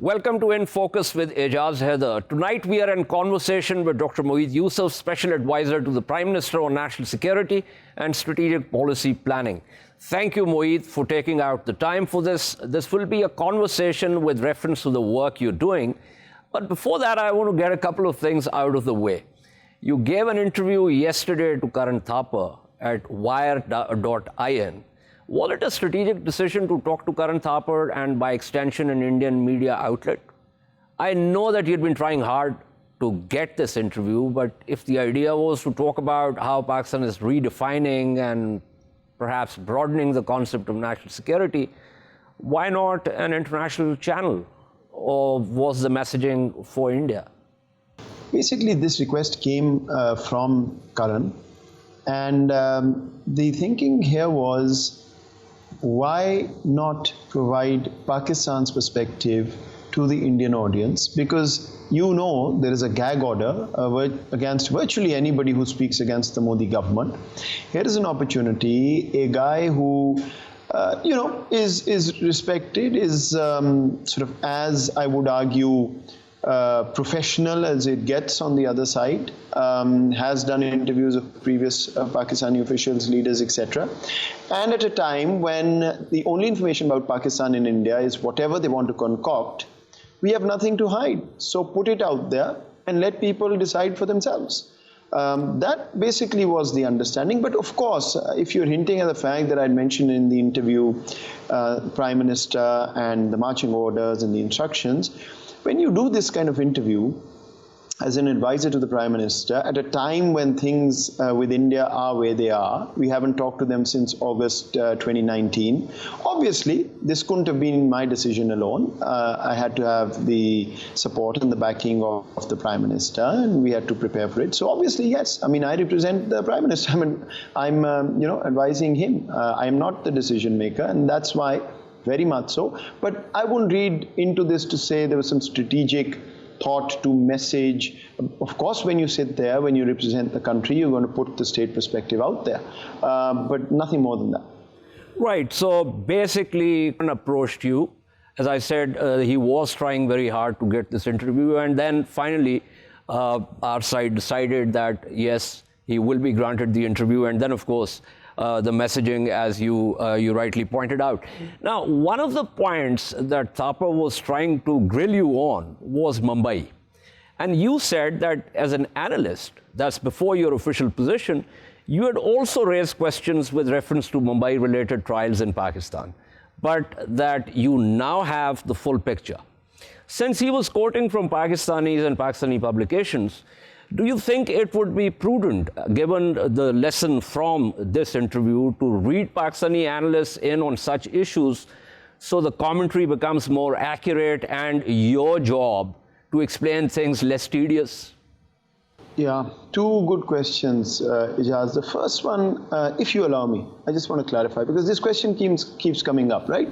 Welcome to In Focus with Ejaz Haider. Tonight we are in conversation with Dr. Moeed Yusuf, Special Advisor to the Prime Minister on National Security and Strategic Policy Planning. Thank you, Moeed, for taking out the time for this. This will be a conversation with reference to the work you're doing. But before that, I want to get a couple of things out of the way. You gave an interview yesterday to Karan Thapar at wire.in. Was it a strategic decision to talk to Karan Thapar and by extension an Indian media outlet? I know that you'd been trying hard to get this interview, but if the idea was to talk about how Pakistan is redefining and perhaps broadening the concept of national security, why not an international channel? Or was the messaging for India? Basically, this request came from Karan, and the thinking here was, why not provide Pakistan's perspective to the Indian audience? Because you know there is a gag order against virtually anybody who speaks against the Modi government. Here is an opportunity, a guy who is respected, is sort of, as I would argue, professional as it gets on the other side, has done interviews of previous Pakistani officials, leaders, etc. And at a time when the only information about Pakistan in India is whatever they want to concoct, we have nothing to hide. So put it out there and let people decide for themselves. That basically was the understanding. But of course, if you're hinting at the fact that I'd mentioned in the interview, Prime Minister and the marching orders and the instructions, when you do this kind of interview as an advisor to the Prime Minister at a time when things with India are where they are, we haven't talked to them since August 2019. Obviously, this couldn't have been my decision alone. I had to have the support and the backing of the Prime Minister, and we had to prepare for it. So obviously, yes, I mean, I represent the Prime Minister. I mean, I'm advising him. I am not the decision maker, and that's why, very much so. But I wouldn't read into this to say there was some strategic thought to message. Of course, when you sit there, when you represent the country, you're going to put the state perspective out there, but nothing more than that. Right. So basically, Karan approached you. As I said, he was trying very hard to get this interview, and then finally, our side decided that yes, he will be granted the interview, and then of course, the messaging, as you rightly pointed out. Now, one of the points that Thapar was trying to grill you on was Mumbai. And you said that as an analyst, that's before your official position, you had also raised questions with reference to Mumbai-related trials in Pakistan, but that you now have the full picture. Since he was quoting from Pakistanis and Pakistani publications, do you think it would be prudent, given the lesson from this interview, to read Pakistani analysts in on such issues so the commentary becomes more accurate and your job to explain things less tedious? Yeah, two good questions, Ejaz. The first one, if you allow me, I just want to clarify, because this question keeps coming up, right?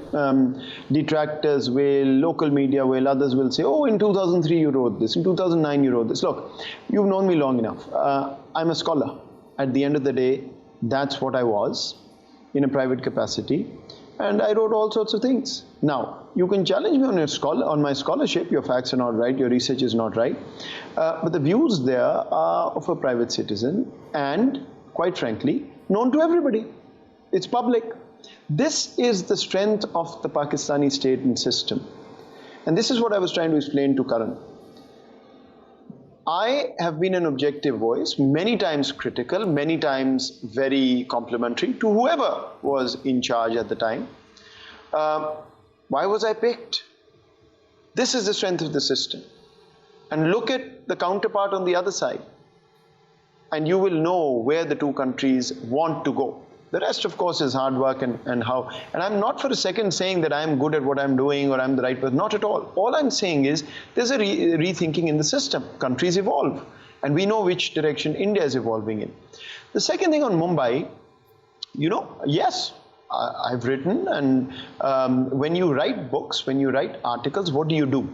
Detractors will, local media will, others will say, oh, in 2003 you wrote this, in 2009 you wrote this. Look, you've known me long enough. I'm a scholar. At the end of the day, that's what I was in a private capacity. And I wrote all sorts of things. Now, you can challenge me on my scholarship. Your facts are not right, your research is not right. But the views there are of a private citizen and, quite frankly, known to everybody. It's public. This is the strength of the Pakistani state and system. And this is what I was trying to explain to Karan. I have been an objective voice, many times critical, many times very complimentary to whoever was in charge at the time. Why was I picked? This is the strength of the system. And look at the counterpart on the other side, and you will know where the two countries want to go. The rest, of course, is hard work and how. And I'm not for a second saying that I'm good at what I'm doing or I'm the right person. Not at all. All I'm saying is there's a rethinking in the system. Countries evolve. And we know which direction India is evolving in. The second thing on Mumbai, yes, I've written. And when you write books, when you write articles, what do?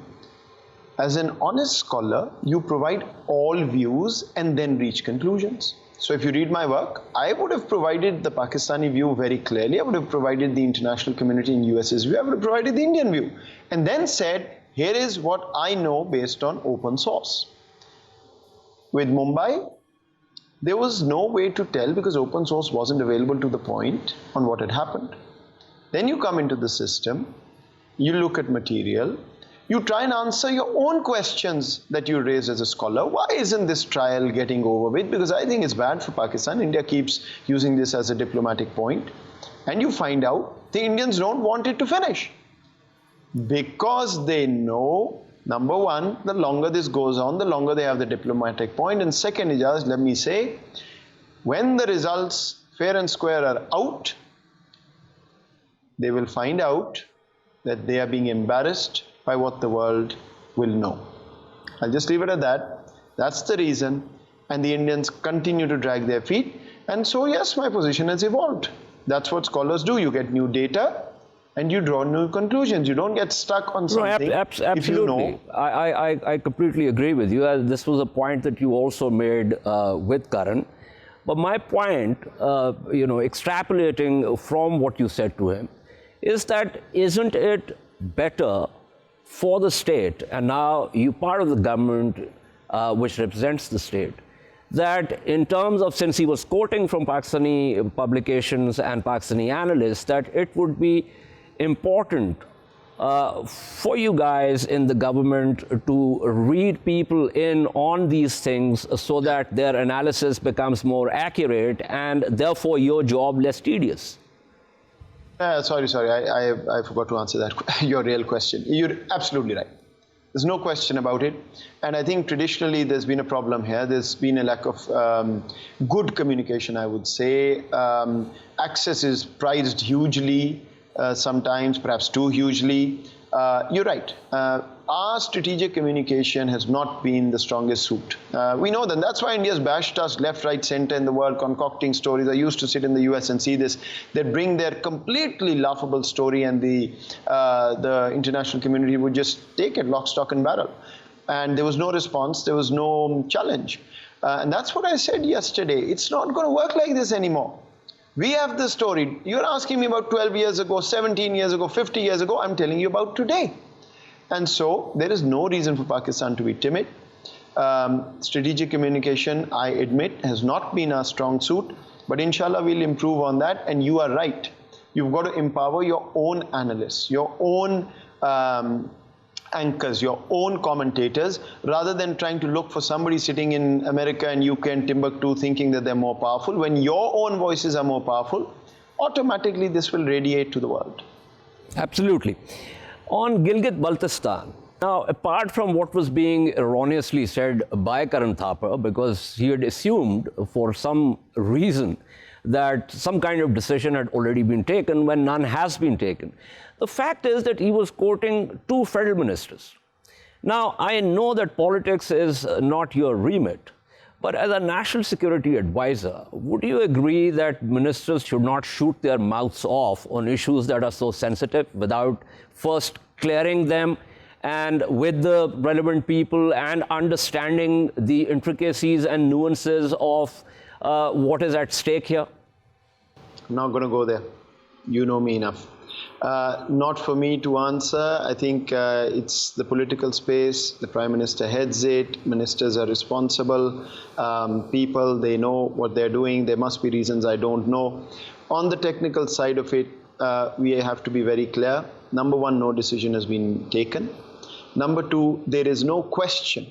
As an honest scholar, you provide all views and then reach conclusions. So if you read my work, I would have provided the Pakistani view very clearly. I would have provided the international community in US's view. I would have provided the Indian view. And then said, Here is what I know based on open source. With Mumbai, there was no way to tell because open source wasn't available to the point on what had happened. Then you come into the system, you look at material, you try and answer your own questions that you raise as a scholar. Why isn't this trial getting over with? Because I think it's bad for Pakistan. India keeps using this as a diplomatic point. And you find out the Indians don't want it to finish. Because they know, number one, the longer this goes on, the longer they have the diplomatic point. And second, Ejaz, let me say, when the results fair and square are out, they will find out that they are being embarrassed by what the world will know. I'll just leave it at that. That's the reason. And the Indians continue to drag their feet. And so, yes, my position has evolved. That's what scholars do. You get new data and you draw new conclusions. You don't get stuck on something. Absolutely. If you know. I completely agree with you. This was a point that you also made with Karan. But my point, extrapolating from what you said to him, is that isn't it better for the state, and now you part of the government which represents the state, that in terms of, since he was quoting from Pakistani publications and Pakistani analysts, that it would be important for you guys in the government to read people in on these things so that their analysis becomes more accurate and therefore your job less tedious? Sorry, I forgot to answer that, your real question. You're absolutely right. There's no question about it. And I think traditionally there's been a problem here. There's been a lack of good communication, I would say. Access is prized hugely, sometimes perhaps too hugely. You're right. Our strategic communication has not been the strongest suit. We know that. That's why India's bashed us left, right, center in the world, concocting stories. I used to sit in the US and see this. They bring their completely laughable story and the international community would just take it lock, stock and barrel. And there was no response. There was no challenge. And that's what I said yesterday. It's not going to work like this anymore. We have the story. You're asking me about 12 years ago, 17 years ago, 50 years ago. I'm telling you about today. And so there is no reason for Pakistan to be timid. Strategic communication, I admit, has not been our strong suit, but inshallah we'll improve on that. And you are right. You've got to empower your own analysts, your own anchors, your own commentators, rather than trying to look for somebody sitting in America and UK and Timbuktu thinking that they're more powerful. When your own voices are more powerful, automatically this will radiate to the world. Absolutely. On Gilgit-Baltistan, now apart from what was being erroneously said by Karan Thapar, because he had assumed for some reason that some kind of decision had already been taken when none has been taken. The fact is that he was quoting two federal ministers. Now, I know that politics is not your remit, but as a national security advisor, would you agree that ministers should not shoot their mouths off on issues that are so sensitive without first clearing them and with the relevant people and understanding the intricacies and nuances of what is at stake here? I'm not going to go there. You know me enough. Not for me to answer. I think it's the political space. The Prime Minister heads it. Ministers are responsible people. They know what they're doing. There must be reasons I don't know. On the technical side of it, we have to be very clear. Number one, no decision has been taken. Number two, there is no question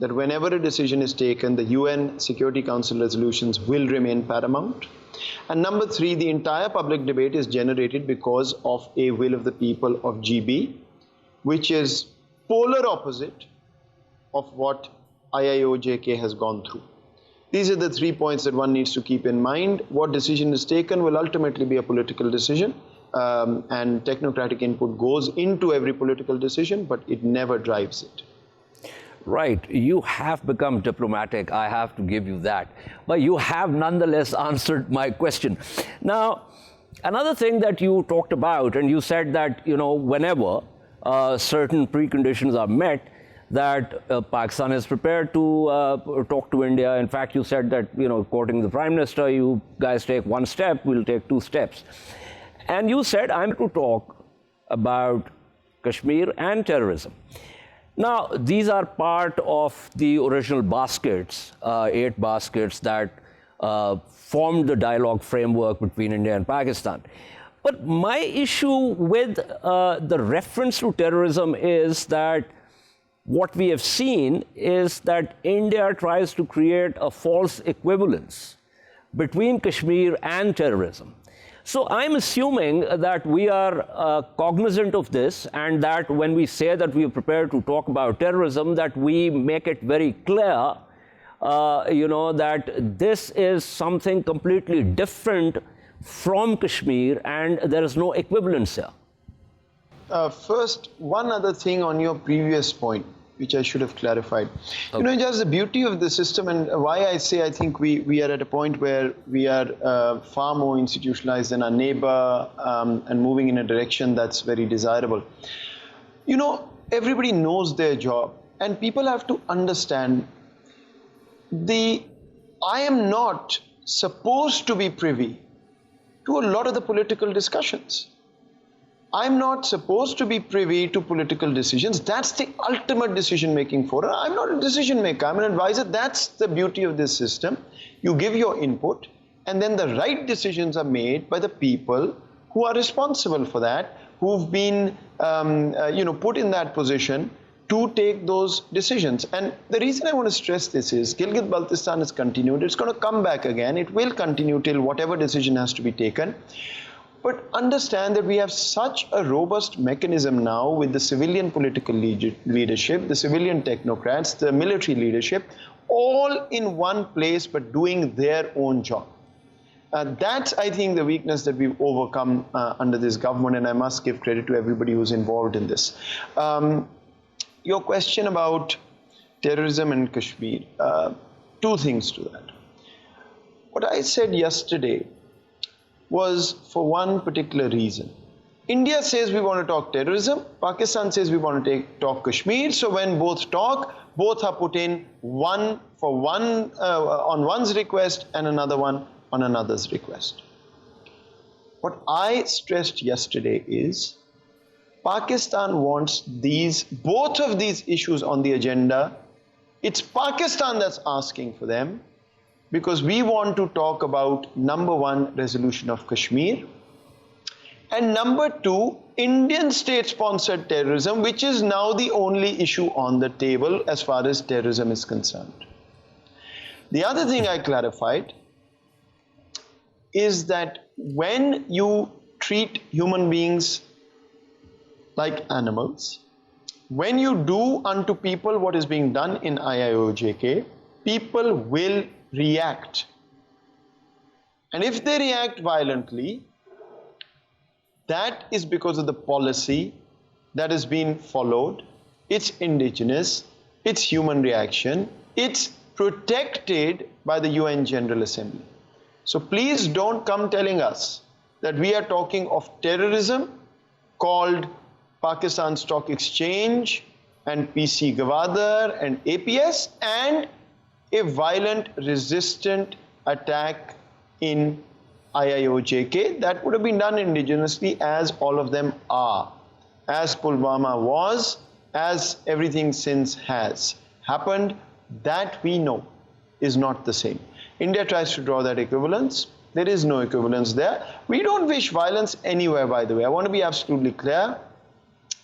that whenever a decision is taken, the UN Security Council resolutions will remain paramount. And number three, the entire public debate is generated because of a will of the people of GB, which is polar opposite of what IIOJK has gone through. These are the 3 points that one needs to keep in mind. What decision is taken will ultimately be a political decision, and technocratic input goes into every political decision, but it never drives it. Right. You have become diplomatic. I have to give you that. But you have nonetheless answered my question. Now, another thing that you talked about, and you said that, whenever certain preconditions are met, that Pakistan is prepared to talk to India. In fact, you said that, quoting the Prime Minister, you guys take one step, we'll take two steps. And you said, I'm to talk about Kashmir, and terrorism. Now, these are part of the original baskets, 8 baskets that formed the dialogue framework between India and Pakistan. But my issue with the reference to terrorism is that what we have seen is that India tries to create a false equivalence between Kashmir and terrorism. So I'm assuming that we are cognizant of this, and that when we say that we are prepared to talk about terrorism, that we make it very clear, that this is something completely different from Kashmir, and there is no equivalence here. First, one other thing on your previous point, which I should have clarified. Okay. Just the beauty of the system, and why I say I think we are at a point where we are far more institutionalized than our neighbor, and moving in a direction that's very desirable. Everybody knows their job, and people have to understand I am not supposed to be privy to a lot of the political discussions. I'm not supposed to be privy to political decisions. That's the ultimate decision-making forum. I'm not a decision maker, I'm an advisor. That's the beauty of this system. You give your input, and then the right decisions are made by the people who are responsible for that, who've been put in that position to take those decisions. And the reason I want to stress this is Gilgit-Baltistan has continued. It's going to come back again. It will continue till whatever decision has to be taken. But understand that we have such a robust mechanism now with the civilian political leadership, the civilian technocrats, the military leadership, all in one place but doing their own job. That's, I think, the weakness that we've overcome under this government, and I must give credit to everybody who's involved in this. Your question about terrorism in Kashmir, 2 things to that. What I said yesterday was for one particular reason. India says we want to talk terrorism, Pakistan says we want to talk Kashmir, so when both talk, both are put in one on one's request and another one on another's request. What I stressed yesterday is Pakistan wants both of these issues on the agenda. It's Pakistan that's asking for them, because we want to talk about, number 1, resolution of Kashmir, and number 2, Indian state-sponsored terrorism, which is now the only issue on the table as far as terrorism is concerned. The other thing I clarified is that when you treat human beings like animals, when you do unto people what is being done in IIOJK, people will react. And if they react violently, that is because of the policy that has been followed. It's indigenous, it's human reaction, it's protected by the UN General Assembly. So please don't come telling us that we are talking of terrorism called Pakistan Stock Exchange and PC Gwadar and APS, and a violent resistant attack in IIOJK that would have been done indigenously, as all of them are, as Pulwama was, as everything since has happened. That we know is not the same. India tries to draw that equivalence. There is no equivalence there. We don't wish violence anywhere, by the way. I want to be absolutely clear.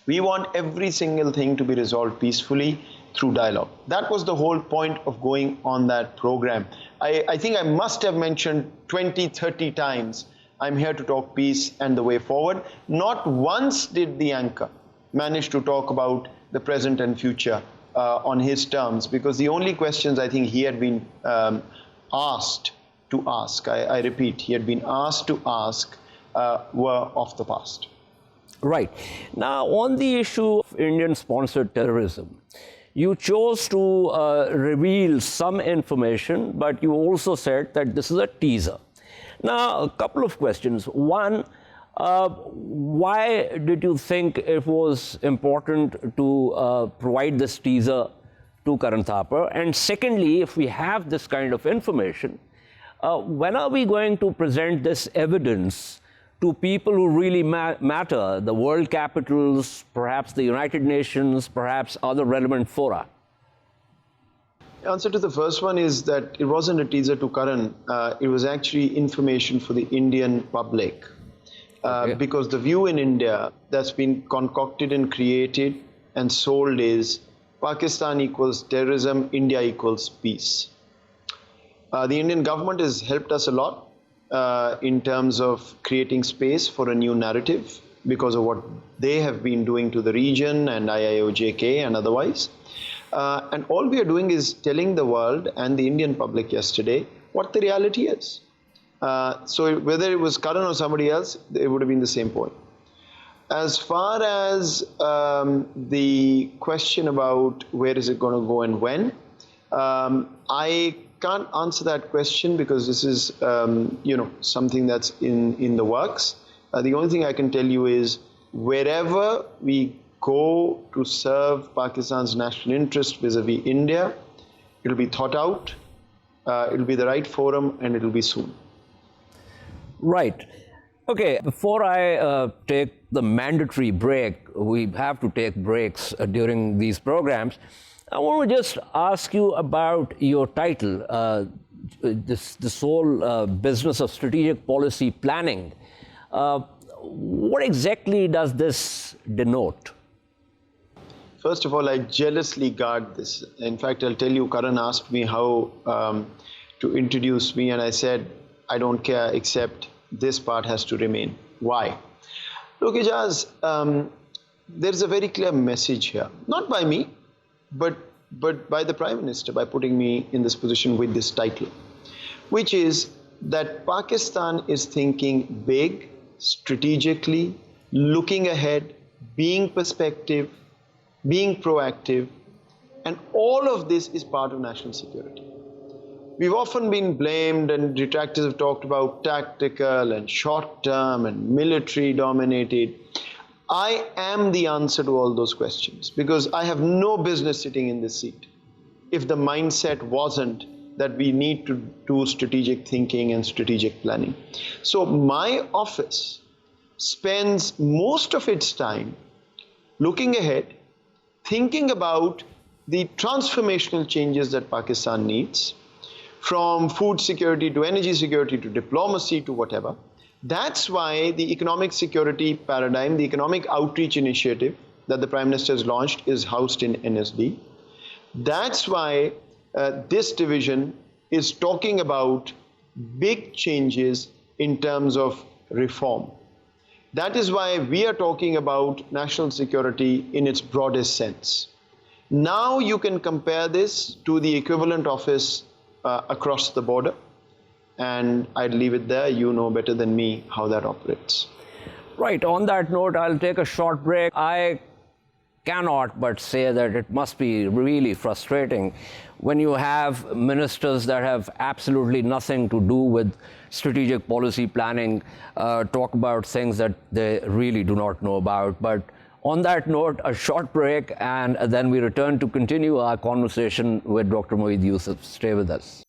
We want every single thing to be resolved peacefully through dialogue. That was the whole point of going on that program. I think I must have mentioned 20, 30 times, I'm here to talk peace and the way forward. Not once did the anchor manage to talk about the present and future on his terms, because the only questions I think he had been asked to ask, I repeat, he had been asked to ask, were of the past. Right. Now, on the issue of Indian-sponsored terrorism, you chose to reveal some information, but you also said that this is a teaser. Now, a couple of questions. One, why did you think it was important to provide this teaser to Karan Thapar? And secondly, if we have this kind of information, when are we going to present this evidence to people who really matter, the world capitals, perhaps the United Nations, perhaps other relevant fora? The answer to the first one is that it wasn't a teaser to Karan. It was actually information for the Indian public. Because the view in India that's been concocted and created and sold is Pakistan equals terrorism, India equals peace. The Indian government has helped us a lot in terms of creating space for a new narrative because of what they have been doing to the region and IIOJK and otherwise. And all we are doing is telling the world and the Indian public yesterday what the reality is. So whether it was Karan or somebody else, it would have been the same point. As far as the question about where is it going to go and when, I can't answer that question because this is something that's in the works. The only thing I can tell you is wherever we go to serve Pakistan's national interest vis-a-vis India, it'll be thought out, it'll be the right forum, and it'll be soon. Right. Okay, before I take the mandatory break, we have to take breaks during these programs. I want to just ask you about your title, this whole business of strategic policy planning. What exactly does this denote? First of all, I jealously guard this. In fact, I'll tell you, Karan asked me how to introduce me, and I said, I don't care, except this part has to remain. Why? Look, Ejaz, there's a very clear message here, not by me, but by the Prime Minister, by putting me in this position with this title, which is that Pakistan is thinking big, strategically, looking ahead, being perspective, being proactive, and all of this is part of national security. We've often been blamed, and detractors have talked about tactical and short-term and military-dominated. I am the answer to all those questions because I have no business sitting in this seat if the mindset wasn't that we need to do strategic thinking and strategic planning. So my office spends most of its time looking ahead, thinking about the transformational changes that Pakistan needs, from food security to energy security to diplomacy to whatever. That's why the economic security paradigm, the economic outreach initiative that the Prime Minister has launched is housed in NSD. That's why this division is talking about big changes in terms of reform. That is why we are talking about national security in its broadest sense. Now you can compare this to the equivalent office across the border, and I'd leave it there. You know better than me how that operates. Right. On that note, I'll take a short break. I cannot but say that it must be really frustrating when you have ministers that have absolutely nothing to do with strategic policy planning talk about things that they really do not know about. But on that note, a short break, and then we return to continue our conversation with Dr. Moeed Yusuf. Stay with us.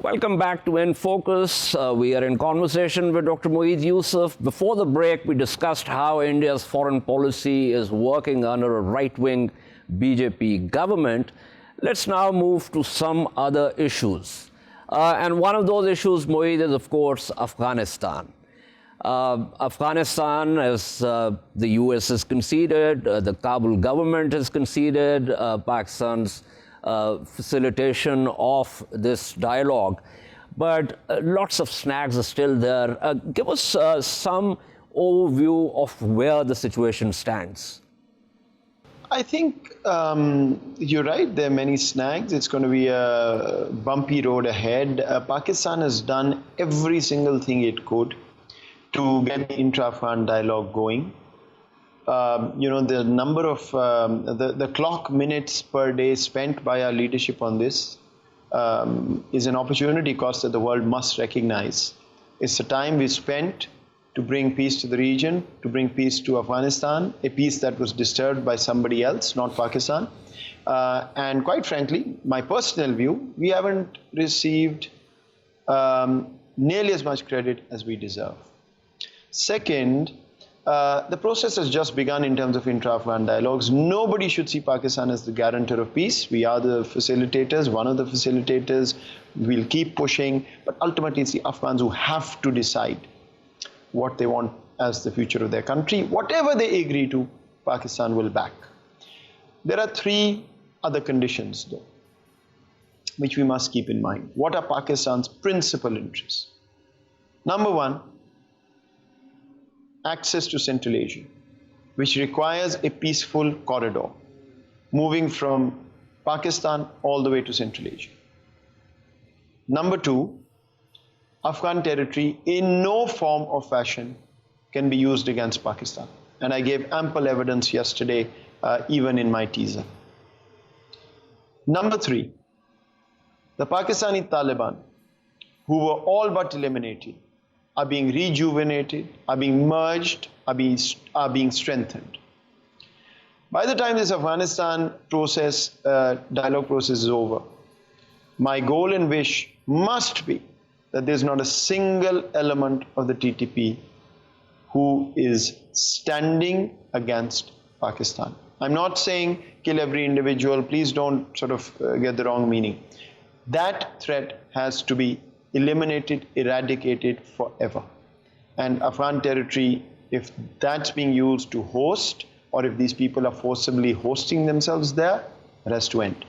Welcome back to In Focus. We are in conversation with Dr. Moeed Yusuf. Before the break, we discussed how India's foreign policy is working under a right-wing BJP government. Let's now move to some other issues. And one of those issues, Moeed, is, of course, Afghanistan. Afghanistan, as the US has conceded, the Kabul government has conceded, Pakistan's facilitation of this dialogue. But lots of snags are still there. Give us some overview of where the situation stands. I think you're right. There are many snags. It's going to be a bumpy road ahead. Pakistan has done every single thing it could to get the intra-Afghan dialogue going. The number of the clock minutes per day spent by our leadership on this is an opportunity cost that the world must recognize. It's the time we spent to bring peace to the region, to bring peace to Afghanistan, a peace that was disturbed by somebody else, not Pakistan. And quite frankly, my personal view, we haven't received nearly as much credit as we deserve. Second, the process has just begun in terms of intra-Afghan dialogues. Nobody should see Pakistan as the guarantor of peace. We are the facilitators, one of the facilitators. We'll keep pushing, but ultimately it's the Afghans who have to decide what they want as the future of their country. Whatever they agree to, Pakistan will back. There are three other conditions, though, which we must keep in mind. What are Pakistan's principal interests? Number one, access to Central Asia, which requires a peaceful corridor moving from Pakistan all the way to Central Asia. Number two, Afghan territory in no form or fashion can be used against Pakistan. And I gave ample evidence yesterday, even in my teaser. Number three, the Pakistani Taliban, who were all but eliminated, are being rejuvenated, are being merged, are being strengthened. By the time this Afghanistan process, dialogue process is over, my goal and wish must be that there's not a single element of the TTP who is standing against Pakistan. I'm not saying kill every individual, please don't sort of get the wrong meaning. That threat has to be eliminated, eradicated forever. And Afghan territory, if that's being used to host, or if these people are forcibly hosting themselves there, it has to end.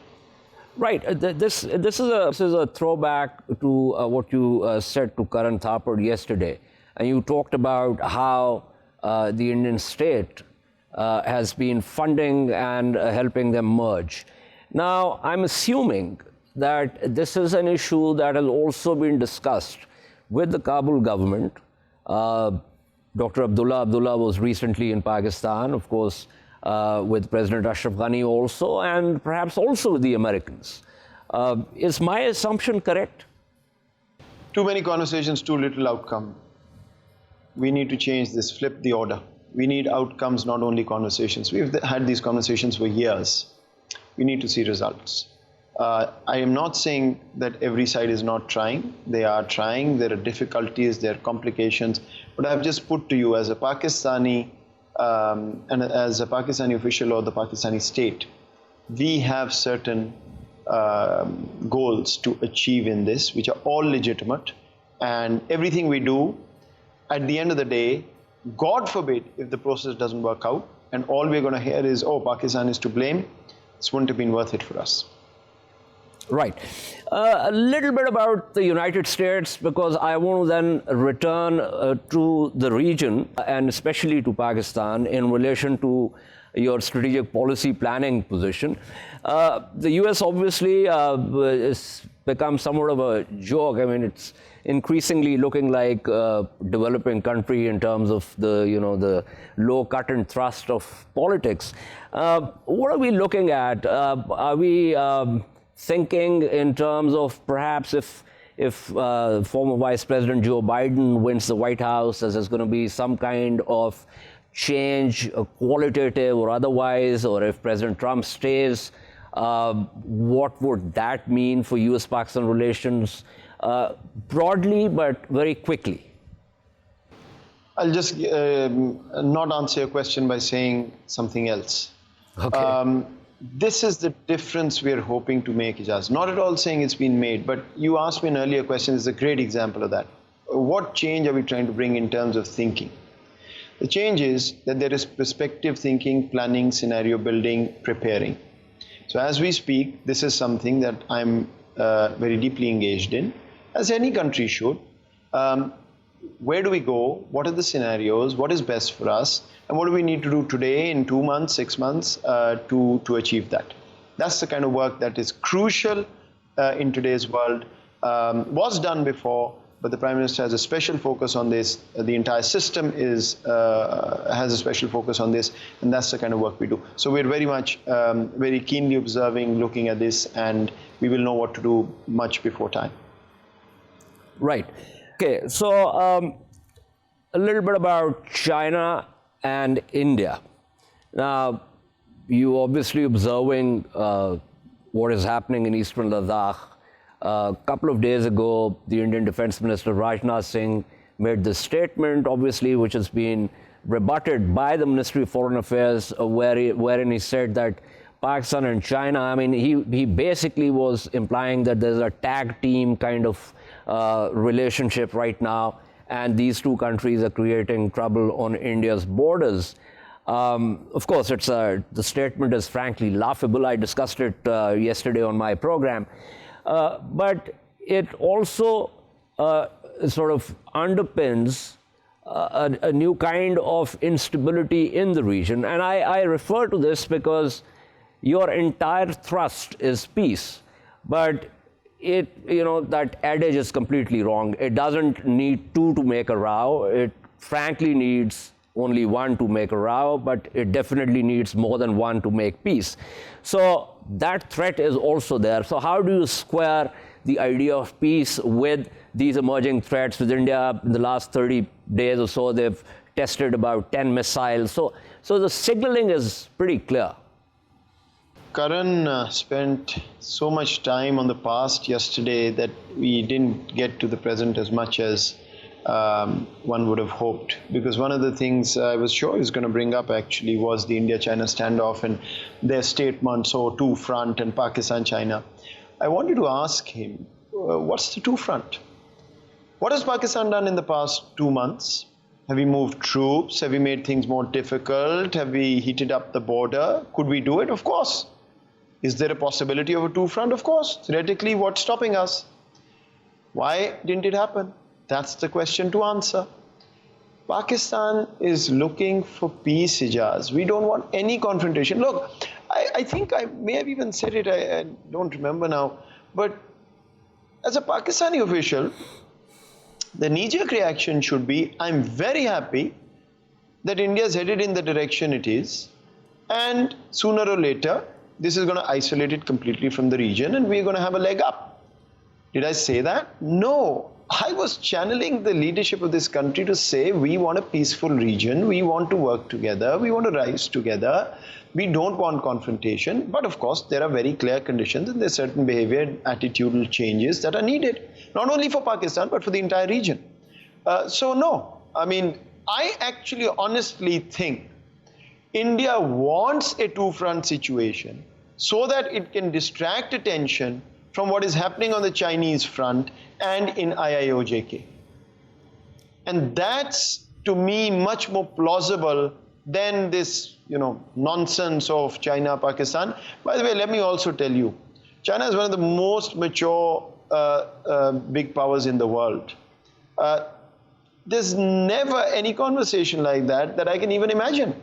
Right. This is a throwback to what you said to Karan Thapar yesterday. And you talked about how the Indian state has been funding and helping them merge. Now, I'm assuming that this is an issue that has also been discussed with the Kabul government. Dr. Abdullah was recently in Pakistan, of course, with President Ashraf Ghani also, and perhaps also with the Americans. Is my assumption correct? Too many conversations, too little outcome. We need to change this, flip the order. We need outcomes, not only conversations. We've had these conversations for years. We need to see results. I am not saying that every side is not trying. They are trying. There are difficulties, there are complications. But I've just put to you as a Pakistani and as a Pakistani official or the Pakistani state, we have certain goals to achieve in this, which are all legitimate. And everything we do, at the end of the day, God forbid if the process doesn't work out and all we're going to hear is, oh, Pakistan is to blame, this wouldn't have been worth it for us. Right. A little bit about the United States, because I want to then return to the region and especially to Pakistan in relation to your strategic policy planning position. The US obviously has become somewhat of a joke. I mean, it's increasingly looking like a developing country in terms of the low cut and thrust of politics. What are we looking at? Are we thinking in terms of perhaps if former Vice President Joe Biden wins the White House, there's going to be some kind of change, qualitative or otherwise, or if President Trump stays, what would that mean for US-Pakistan relations broadly but very quickly? I'll just not answer your question by saying something else. Okay. This is the difference we're hoping to make, Ejaz. Not at all saying it's been made, but you asked me an earlier question, it's a great example of that. What change are we trying to bring in terms of thinking? The change is that there is perspective thinking, planning, scenario building, preparing. So as we speak, this is something that I'm very deeply engaged in, as any country should. Where do we go? What are the scenarios? What is best for us? And what do we need to do today, in 2 months, 6 months, to achieve that? That's the kind of work that is crucial in today's world. Was done before, but the Prime Minister has a special focus on this. The entire system has a special focus on this, and that's the kind of work we do. So we're very much, very keenly observing, looking at this, and we will know what to do much before time. Right. Okay, so a little bit about China and India. Now, you obviously observing what is happening in eastern Ladakh. A couple of days ago, the Indian Defense Minister Rajnath Singh made this statement, obviously, which has been rebutted by the Ministry of Foreign Affairs, wherein he said that Pakistan and China, I mean, he basically was implying that there's a tag team kind of relationship right now, and these two countries are creating trouble on India's borders. Of course, the statement is frankly laughable. I discussed it yesterday on my program. But it also sort of underpins a new kind of instability in the region. And I refer to this because your entire thrust is peace. But that adage is completely wrong. It doesn't need two to make a row. It frankly needs only one to make a row, but it definitely needs more than one to make peace. So that threat is also there. So how do you square the idea of peace with these emerging threats? With India, in the last 30 days or so, they've tested about 10 missiles. So the signaling is pretty clear. Karan spent so much time on the past yesterday that we didn't get to the present as much as one would have hoped, because one of the things I was sure he was going to bring up actually was the India-China standoff and their statements, two front and Pakistan-China. I wanted to ask him, what's the two front? What has Pakistan done in the past 2 months? Have we moved troops? Have we made things more difficult? Have we heated up the border? Could we do it? Of course. Is there a possibility of a two front? Of course. Theoretically, what's stopping us? Why didn't it happen? That's the question to answer. Pakistan is looking for peace, Ejaz. We don't want any confrontation. Look, I think I may have even said it, I don't remember now, but as a Pakistani official, the knee-jerk reaction should be, I'm very happy that India is headed in the direction it is, and sooner or later, this is going to isolate it completely from the region and we're going to have a leg up. Did I say that? No. I was channeling the leadership of this country to say we want a peaceful region, we want to work together, we want to rise together, we don't want confrontation, but of course there are very clear conditions and there are certain behavior and attitudinal changes that are needed, not only for Pakistan but for the entire region. So no, I mean, I actually honestly think India wants a two-front situation so that it can distract attention from what is happening on the Chinese front and in IIOJK. And that's, to me, much more plausible than this, nonsense of China, Pakistan. By the way, let me also tell you, China is one of the most mature big powers in the world. There's never any conversation like that I can even imagine.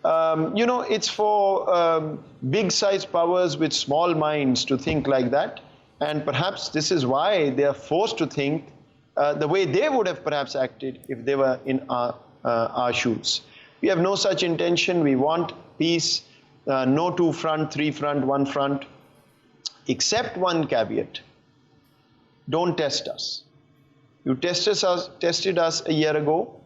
It's for big-sized powers with small minds to think like that. And perhaps this is why they are forced to think the way they would have perhaps acted if they were in our shoes. We have no such intention. We want peace, no two front, three front, one front, except one caveat. Don't test us. You tested us a year ago.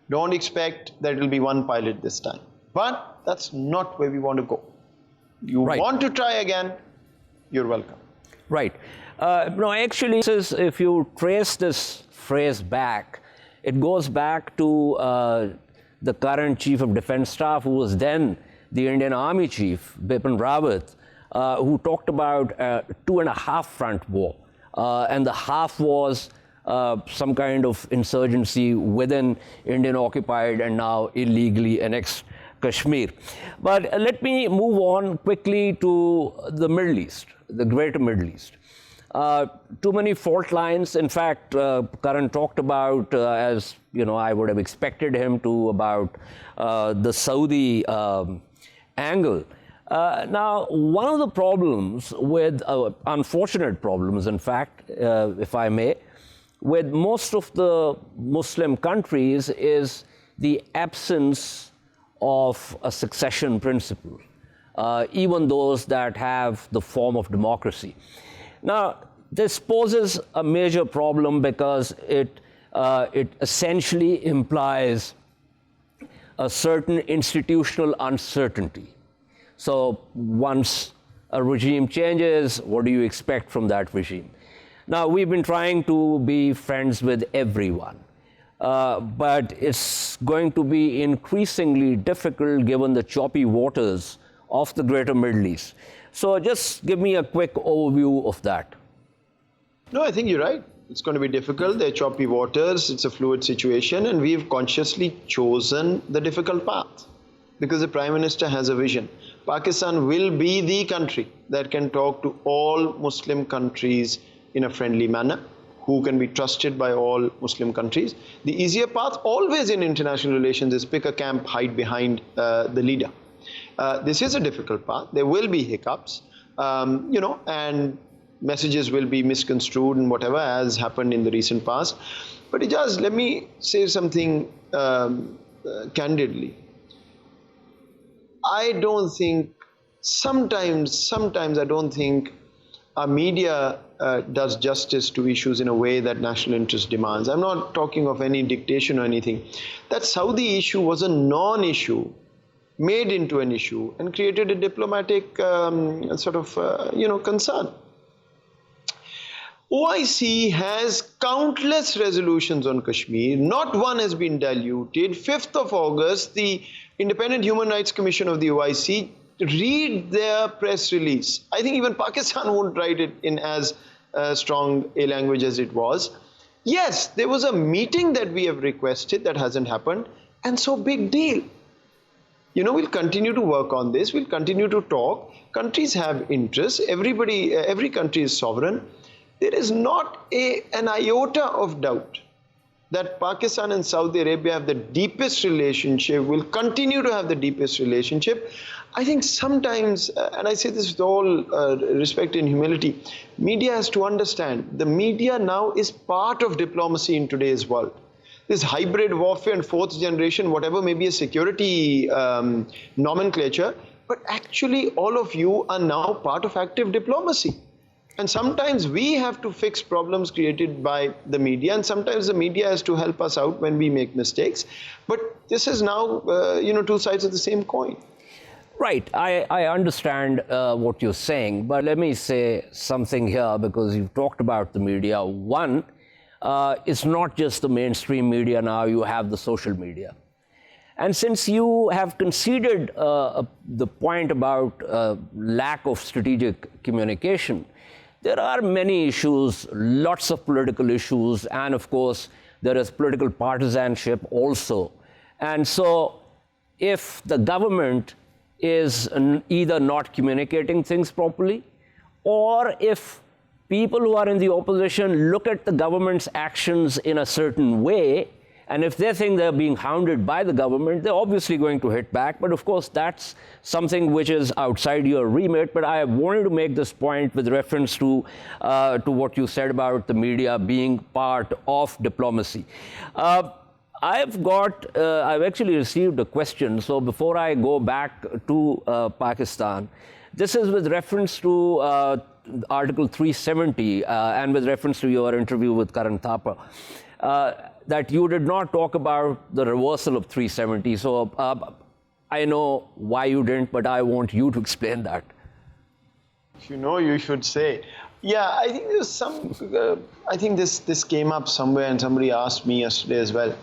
Don't expect that it will be one pilot this time. But that's not where we want to go. You want to try again, you're welcome. Right. No, actually, if you trace this phrase back, it goes back to the current Chief of Defense Staff, who was then the Indian Army Chief, Bipin Rawat, who talked about a 2.5 front war. And the half was some kind of insurgency within Indian-occupied and now illegally annexed Kashmir. But let me move on quickly to the Middle East, the greater Middle East. Too many fault lines. In fact, Karan talked about, as I would have expected him to, about the Saudi angle. Now, one of the problems with, unfortunate problems, in fact, if I may, with most of the Muslim countries is the absence of a succession principle, even those that have the form of democracy. Now, this poses a major problem because it it essentially implies a certain institutional uncertainty. So once a regime changes, what do you expect from that regime? Now, we've been trying to be friends with everyone, but it's going to be increasingly difficult given the choppy waters of the greater Middle East. So just give me a quick overview of that. No, I think you're right. It's going to be difficult. There are choppy waters. It's a fluid situation. And we've consciously chosen the difficult path because the Prime Minister has a vision. Pakistan will be the country that can talk to all Muslim countries in a friendly manner, who can be trusted by all Muslim countries. The easier path always in international relations is pick a camp, hide behind the leader. This is a difficult path. There will be hiccups, and messages will be misconstrued and whatever, as happened in the recent past. But Ejaz, let me say something candidly. I don't think, sometimes I don't think our media does justice to issues in a way that national interest demands. I'm not talking of any dictation or anything. That Saudi issue was a non-issue, made into an issue, and created a diplomatic concern. OIC has countless resolutions on Kashmir. Not one has been diluted. 5th of August, the Independent Human Rights Commission of the OIC, read their press release. I think even Pakistan won't write it in as strong a language as it was. Yes, there was a meeting that we have requested that hasn't happened, and so big deal. We'll continue to work on this. We'll continue to talk. Countries have interests. Every country is sovereign. There is not an iota of doubt that Pakistan and Saudi Arabia have the deepest relationship, will continue to have the deepest relationship. I think sometimes, and I say this with all respect and humility, media has to understand, the media now is part of diplomacy in today's world. This hybrid warfare and fourth generation, whatever may be a security nomenclature, but actually all of you are now part of active diplomacy. And sometimes we have to fix problems created by the media, and sometimes the media has to help us out when we make mistakes. But this is now, two sides of the same coin. Right. I understand what you're saying, but let me say something here, because you've talked about the media. One, it's not just the mainstream media now, you have the social media. And since you have conceded the point about lack of strategic communication, there are many issues, lots of political issues, and of course, there is political partisanship also. And so, if the government is either not communicating things properly, or if people who are in the opposition look at the government's actions in a certain way, and if they think they're being hounded by the government, they're obviously going to hit back. But of course, that's something which is outside your remit. But I wanted to make this point with reference to what you said about the media being part of diplomacy. I've actually received a question. So before I go back to Pakistan, this is with reference to Article 370 and with reference to your interview with Karan Thapa. That you did not talk about the reversal of 370. So I know why you didn't, but I want you to explain that. If you know, you should say. Yeah, I think there's some, I think this came up somewhere and somebody asked me yesterday as well.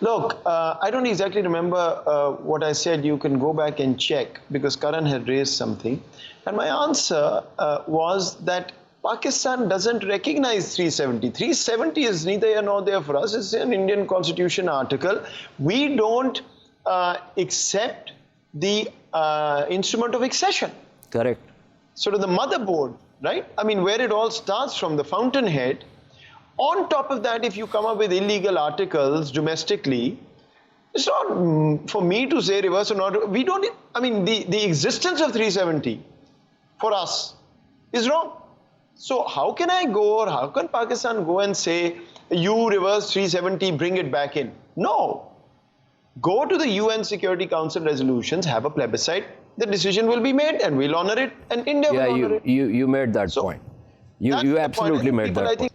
Look, I don't exactly remember what I said. You can go back and check because Karan had raised something. And my answer was that Pakistan doesn't recognize 370. 370 is neither here nor there for us. It's an Indian Constitution article. We don't accept the instrument of accession. Correct. Sort of the motherboard, right? I mean, where it all starts from, the fountainhead. On top of that, if you come up with illegal articles domestically, it's not for me to say reverse or not. We don't, I mean, the existence of 370 for us is wrong. So how can I go, or how can Pakistan go and say, you reverse 370, bring it back in? No. Go to the UN Security Council resolutions, have a plebiscite, the decision will be made and we'll honor it, and India will honor it. You made that point. You absolutely made that point.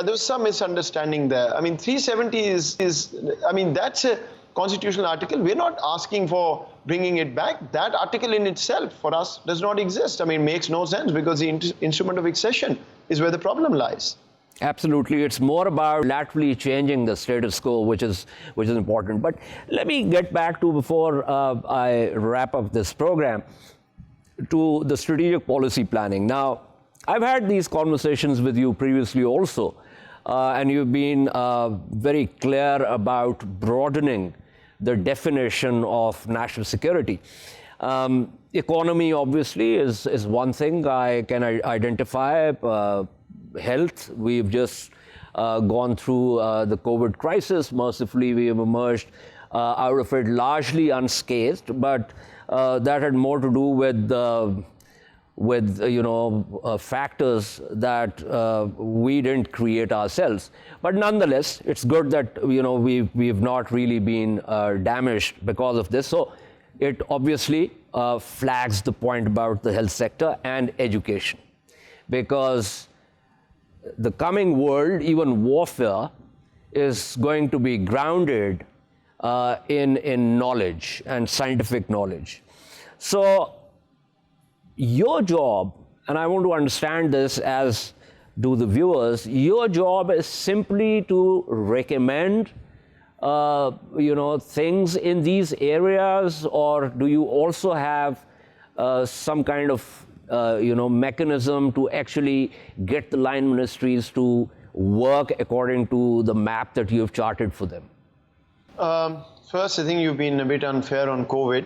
there was some misunderstanding there. I mean, 370 that's a constitutional article. We're not asking for bringing it back. That article in itself, for us, does not exist. I mean, makes no sense because the instrument of accession is where the problem lies. Absolutely. It's more about laterally changing the status quo, which is important. But let me get back to, before I wrap up this program, to the strategic policy planning. Now, I've had these conversations with you previously also, and you've been very clear about broadening the definition of national security. Economy, obviously, is one thing I can identify. Health, we've just gone through the COVID crisis. Mercifully, we have emerged out of it largely unscathed, but that had more to do with factors that we didn't create ourselves. But nonetheless, it's good that we've not really been damaged because of this. So it obviously flags the point about the health sector and education, because the coming world, even warfare, is going to be grounded in knowledge and scientific knowledge. So your job, and I want to understand this as do the viewers, your job is simply to recommend things in these areas, or do you also have some kind of mechanism to actually get the line ministries to work according to the map that you've charted for them? First, I think you've been a bit unfair on COVID.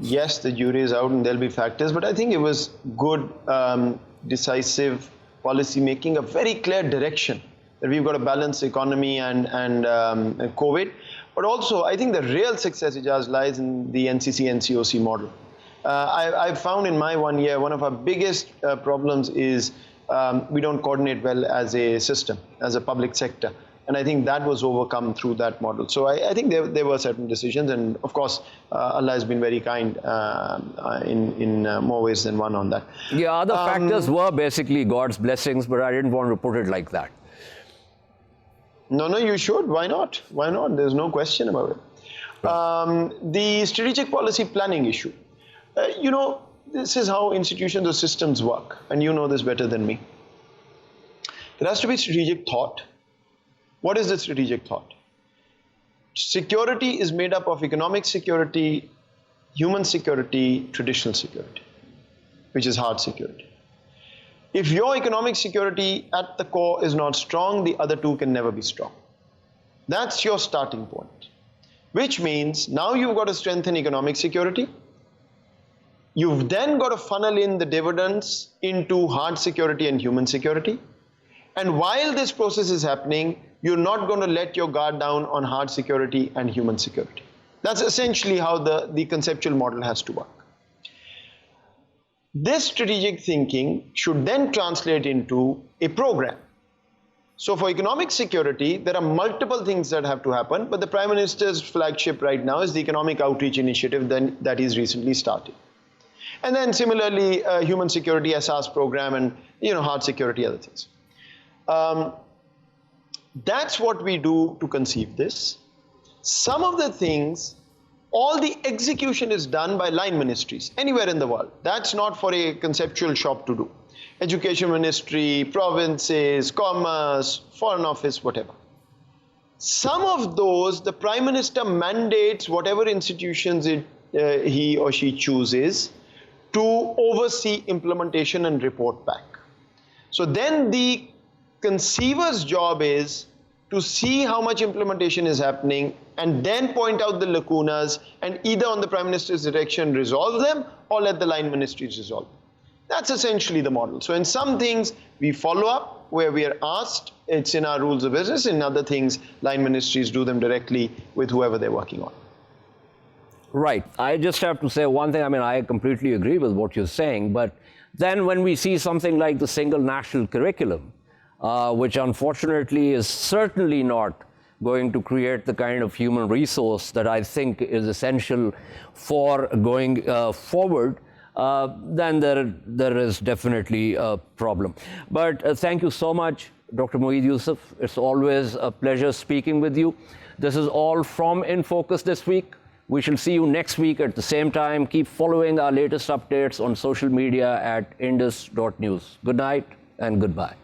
Yes, the jury is out and there'll be factors, but I think it was good, decisive policy making, a very clear direction that we've got to balance economy and COVID. But also, I think the real success, Ejaz, lies in the NCC-NCOC model. I've found in my 1 year, one of our biggest problems is we don't coordinate well as a system, as a public sector. And I think that was overcome through that model. So I think there were certain decisions. And of course, Allah has been very kind in more ways than one on that. Yeah, other factors were basically God's blessings, but I didn't want to put it like that. No, you should. Why not? Why not? There's no question about it. Right. The strategic policy planning issue. This is how institutions or systems work, and you know this better than me. There has to be strategic thought. What is the strategic thought? Security is made up of economic security, human security, traditional security, which is hard security. If your economic security at the core is not strong, the other two can never be strong. That's your starting point, which means now you've got to strengthen economic security. You've then got to funnel in the dividends into hard security and human security. And while this process is happening, you're not going to let your guard down on hard security and human security. That's essentially how the conceptual model has to work. This strategic thinking should then translate into a program. So for economic security, there are multiple things that have to happen, but the Prime Minister's flagship right now is the Economic Outreach Initiative that he's recently started. And then similarly, human security, SAS program, and hard security, other things. That's what we do to conceive this. Some of the things, all the execution is done by line ministries anywhere in the world. That's not for a conceptual shop to do. Education ministry, provinces, commerce, foreign office, whatever. Some of those, the Prime Minister mandates whatever institutions he or she chooses to oversee implementation and report back. So then the conceiver's job is to see how much implementation is happening and then point out the lacunas and either on the Prime Minister's direction resolve them or let the line ministries resolve them. That's essentially the model. So in some things we follow up where we are asked, it's in our rules of business. In other things, line ministries do them directly with whoever they're working on. Right. I just have to say one thing. I mean, I completely agree with what you're saying. But then when we see something like the single national curriculum, which unfortunately is certainly not going to create the kind of human resource that I think is essential for going forward, then there is definitely a problem. But thank you so much Dr. Moeed Yusuf. It's always a pleasure speaking with you. This is all from In Focus this week. We shall see you next week at the same time. Keep following our latest updates on social media at indus.news. Good night and goodbye.